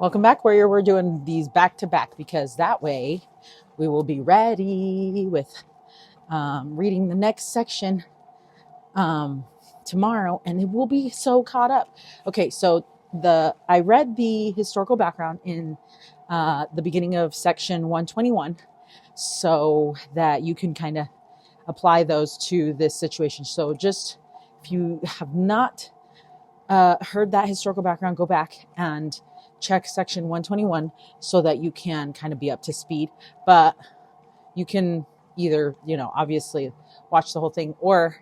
Welcome back, Warrior. We're doing these back to back because that way we will be ready with reading the next section tomorrow, and it will be so caught up. Okay, so I read the historical background in the beginning of section 121 so that you can kind of apply those to this situation. So just if you have not heard that historical background, go back and check section 121 so that you can kind of be up to speed. But you can either, obviously watch the whole thing, or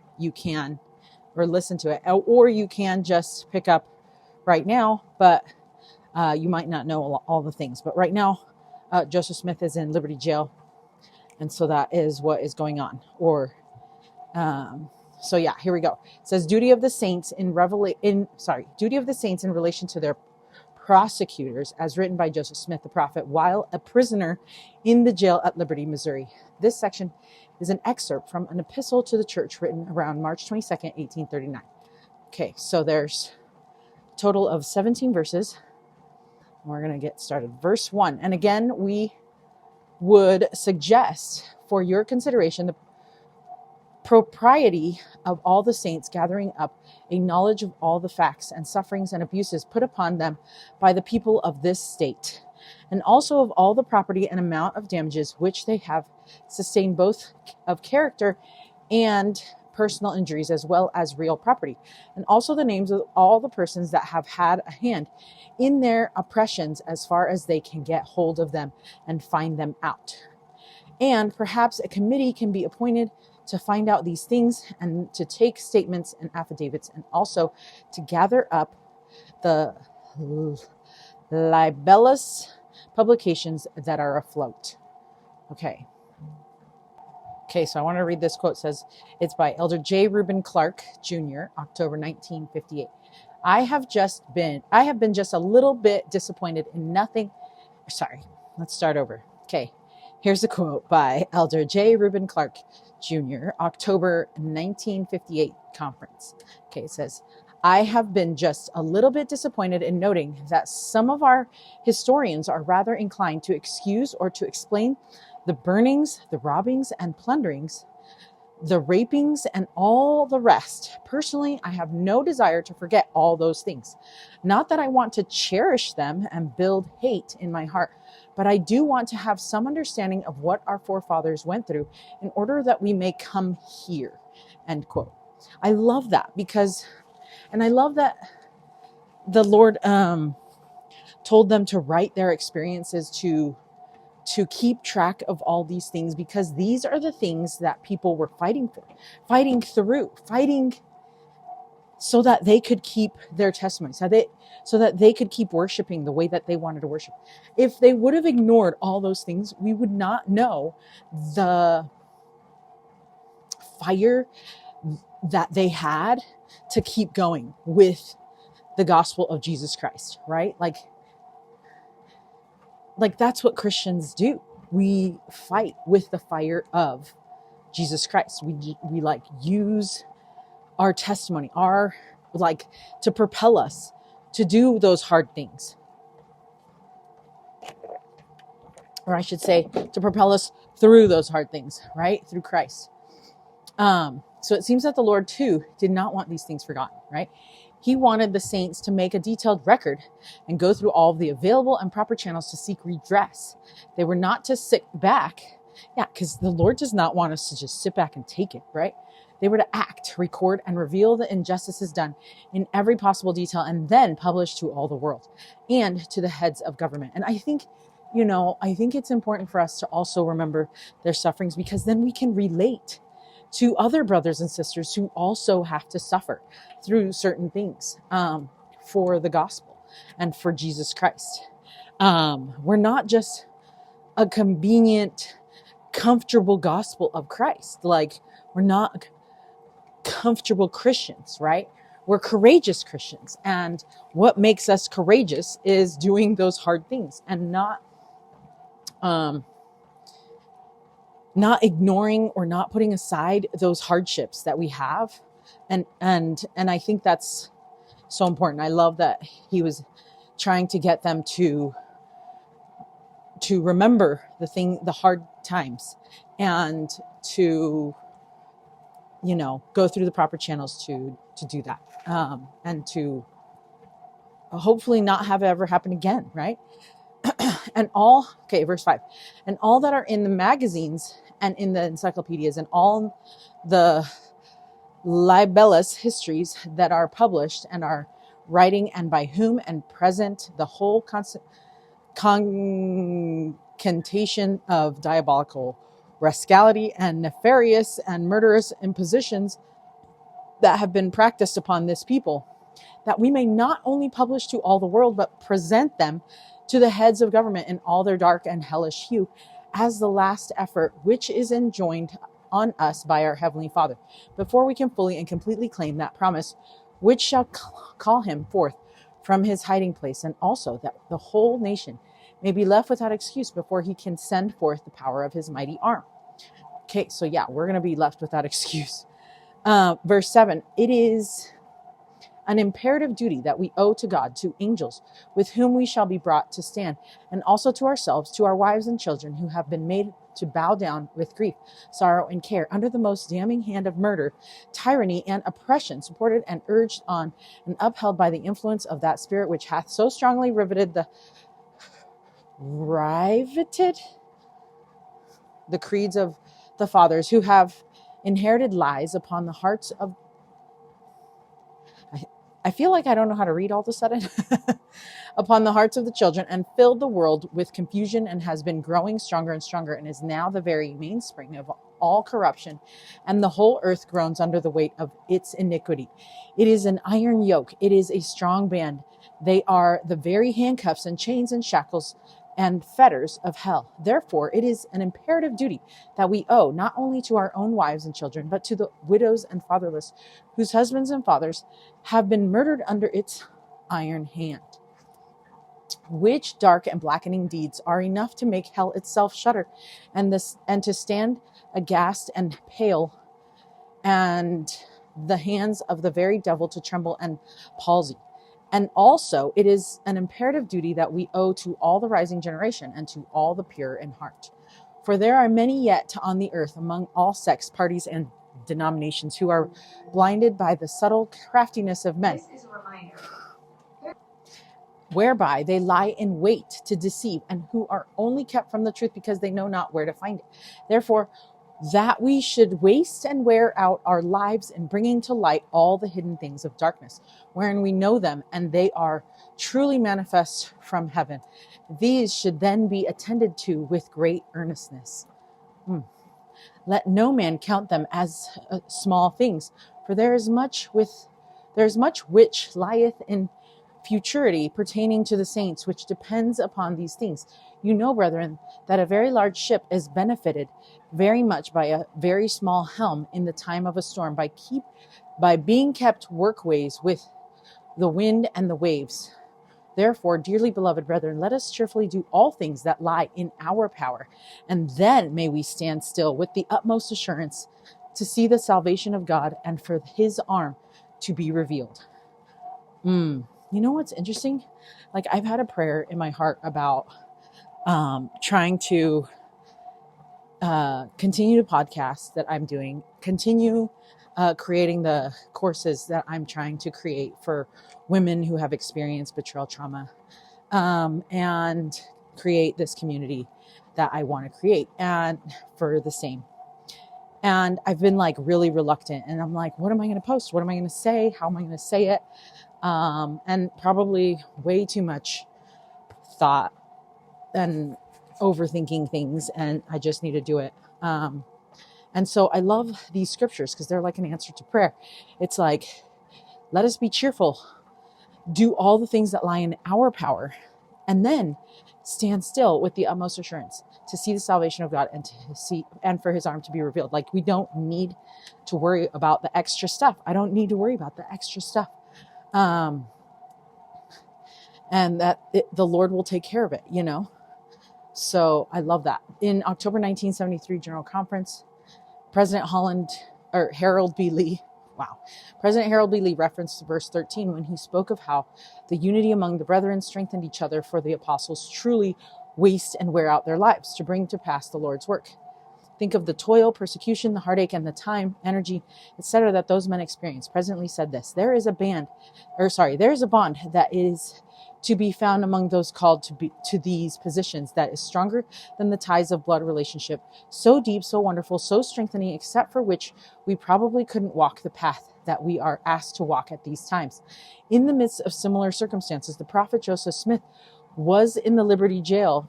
listen to it, or you can just pick up right now, but you might not know all the things. But right now, Joseph Smith is in Liberty Jail, and so that is what is going on. So yeah, here we go. It says duty of the saints in relation to their prosecutors, as written by Joseph Smith the prophet while a prisoner in the jail at Liberty, Missouri. This section is an excerpt from an epistle to the church written around March 22nd, 1839. Okay, so there's a total of 17 verses. We're going to get started. Verse 1. And again, we would suggest for your consideration the propriety of all the saints gathering up a knowledge of all the facts and sufferings and abuses put upon them by the people of this state, and also of all the property and amount of damages which they have sustained, both of character and personal injuries, as well as real property, and also the names of all the persons that have had a hand in their oppressions, as far as they can get hold of them and find them out. And perhaps a committee can be appointed to find out these things, and to take statements and affidavits, and also to gather up the libellous publications that are afloat. Okay, so I want to read this quote. It says, it's by Elder J. Reuben Clark, Jr., October 1958. I have been just a little bit disappointed in nothing. Sorry, let's start over. Okay, here's a quote by Elder J. Reuben Clark, Jr., October 1958 conference. Okay, it says, I have been just a little bit disappointed in noting that some of our historians are rather inclined to excuse or to explain the burnings, the robbings and plunderings, the rapings, and all the rest. Personally, I have no desire to forget all those things. Not that I want to cherish them and build hate in my heart, but I do want to have some understanding of what our forefathers went through in order that we may come here. End quote. I love that and I love that the Lord told them to write their experiences, to keep track of all these things, because these are the things that people were fighting so that they could keep their testimony, so that they could keep worshiping the way that they wanted to worship. If they would have ignored all those things, we would not know the fire that they had to keep going with the gospel of Jesus Christ, right? Like that's what Christians do. We fight with the fire of Jesus Christ. We use our testimony, to propel us to do those hard things. Or I should say, to propel us through those hard things, right? Through Christ. So it seems that the Lord too did not want these things forgotten, right? He wanted the saints to make a detailed record and go through all of the available and proper channels to seek redress. They were not to sit back. Yeah, because the Lord does not want us to just sit back and take it, right? They were to act, record, and reveal the injustices done in every possible detail, and then publish to all the world and to the heads of government. And I think it's important for us to also remember their sufferings, because then we can relate to other brothers and sisters who also have to suffer through certain things for the gospel and for Jesus Christ. We're not just a convenient, comfortable gospel of Christ. Like, we're not comfortable Christians, right? We're courageous Christians. And what makes us courageous is doing those hard things and not ignoring or not putting aside those hardships that we have. And I think that's so important. I love that he was trying to get them to remember the hard times, and to, go through the proper channels to do that, and to hopefully not have it ever happen again, right? Verse 5, and all that are in the magazines and in the encyclopedias and all the libellous histories that are published and are writing, and by whom and present the whole concatenation of diabolical rascality and nefarious and murderous impositions that have been practiced upon this people, that we may not only publish to all the world, but present them to the heads of government in all their dark and hellish hue, as the last effort which is enjoined on us by our Heavenly Father, before we can fully and completely claim that promise which shall call him forth from his hiding place, and also that the whole nation may be left without excuse before he can send forth the power of his mighty arm. Okay, so yeah, we're going to be left without excuse. Verse 7, it is an imperative duty that we owe to God, to angels with whom we shall be brought to stand, and also to ourselves, to our wives and children who have been made to bow down with grief, sorrow, and care under the most damning hand of murder, tyranny, and oppression, supported and urged on and upheld by the influence of that spirit which hath so strongly riveted the creeds of the fathers, who have inherited lies upon the hearts of, I feel like I don't know how to read all of a sudden, upon the hearts of the children, and filled the world with confusion, and has been growing stronger and stronger, and is now the very mainspring of all corruption, and the whole earth groans under the weight of its iniquity. It is an iron yoke. It is a strong band. They are the very handcuffs and chains and shackles and fetters of hell. Therefore, it is an imperative duty that we owe not only to our own wives and children, but to the widows and fatherless, whose husbands and fathers have been murdered under its iron hand. Which dark and blackening deeds are enough to make hell itself shudder, and to stand aghast and pale, and the hands of the very devil to tremble and palsy. And also, it is an imperative duty that we owe to all the rising generation, and to all the pure in heart. For there are many yet on the earth, among all sects, parties, and denominations, who are blinded by the subtle craftiness of men, whereby they lie in wait to deceive, and who are only kept from the truth because they know not where to find it. Therefore, that we should waste and wear out our lives in bringing to light all the hidden things of darkness, wherein we know them, and they are truly manifest from heaven. These should then be attended to with great earnestness. Let no man count them as small things, for there is much which lieth in futurity pertaining to the saints, which depends upon these things. You know, brethren, that a very large ship is benefited very much by a very small helm in the time of a storm, by being kept workways with the wind and the waves. Therefore, dearly beloved brethren, let us cheerfully do all things that lie in our power, and then may we stand still with the utmost assurance to see the salvation of God, and for his arm to be revealed. You know what's interesting? Like, I've had a prayer in my heart about trying to continue the podcast that I'm doing, continue creating the courses that I'm trying to create for women who have experienced betrayal trauma, and create this community that I want to create, and for the same. And I've been like really reluctant, and I'm like, what am I going to post? What am I going to say? How am I going to say it? And probably way too much thought and overthinking things, and I just need to do it. And so I love these scriptures because they're like an answer to prayer. It's like, let us be cheerful, do all the things that lie in our power, and then stand still with the utmost assurance to see the salvation of God, and for his arm to be revealed. Like, we don't need to worry about the extra stuff. I don't need to worry about the extra stuff. And that the Lord will take care of it, you know? So I love that. In October 1973 General Conference, President Harold B. Lee, Wow. President Harold B. Lee referenced verse 13 when he spoke of how the unity among the brethren strengthened each other, for the apostles truly waste and wear out their lives to bring to pass the Lord's work. Think of the toil, persecution, the heartache, and the time, energy, etc. that those men experienced. President Lee said this: there is a bond that is to be found among those called to these positions that is stronger than the ties of blood relationship, so deep, so wonderful, so strengthening, except for which we probably couldn't walk the path that we are asked to walk at these times. In the midst of similar circumstances, the prophet Joseph Smith was in the Liberty Jail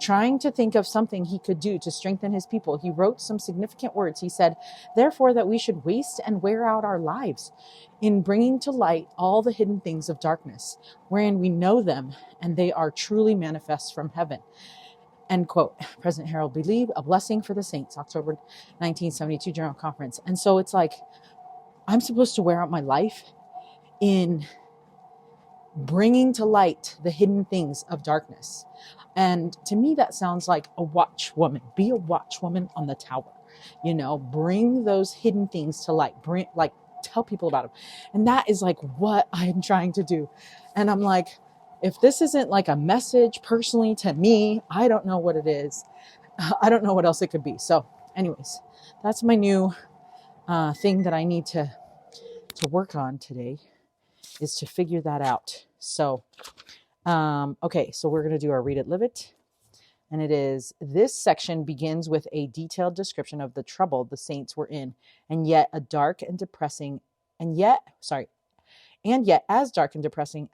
trying to think of something he could do to strengthen his people. He wrote some significant words. He said, therefore, that we should waste and wear out our lives in bringing to light all the hidden things of darkness, wherein we know them, and they are truly manifest from heaven. End quote. President Harold B. Lee, A Blessing for the Saints, October 1972 General Conference. And so it's like, I'm supposed to wear out my life in bringing to light the hidden things of darkness. And to me, that sounds like a watchwoman. Be a watchwoman on the tower. Bring those hidden things to light. Tell people about them. And that is like what I'm trying to do. And I'm like, if this isn't like a message personally to me, I don't know what it is. I don't know what else it could be. So anyways, that's my new thing that I need to work on today, is to figure that out. So, okay, so we're going to do our Read It, Live It. And it is, this section begins with a detailed description of the trouble the saints were in, and yet as dark and depressing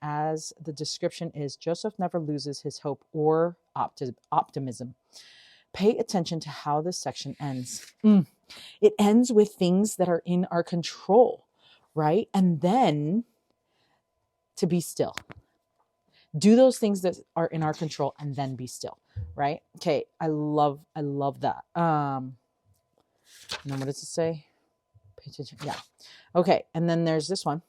as the description is, Joseph never loses his hope or optimism. Pay attention to how this section ends. It ends with things that are in our control, right? And then to be still. Do those things that are in our control and then be still, right? Okay, I love that. And then what does it say? Pay attention. Yeah. Okay, and then there's this one.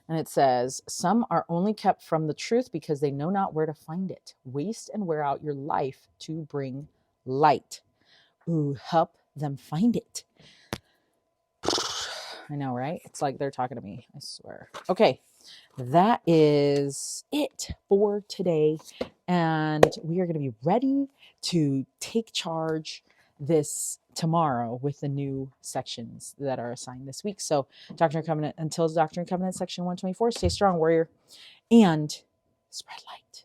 And it says, some are only kept from the truth because they know not where to find it. Waste and wear out your life to bring light. Ooh, help them find it. I know, right? It's like they're talking to me, I swear. Okay, that is it for today. And we are going to be ready to take charge tomorrow with the new sections that are assigned this week. So Doctrine and Covenant, until Doctrine and Covenant section 124, stay strong, warrior, and spread light.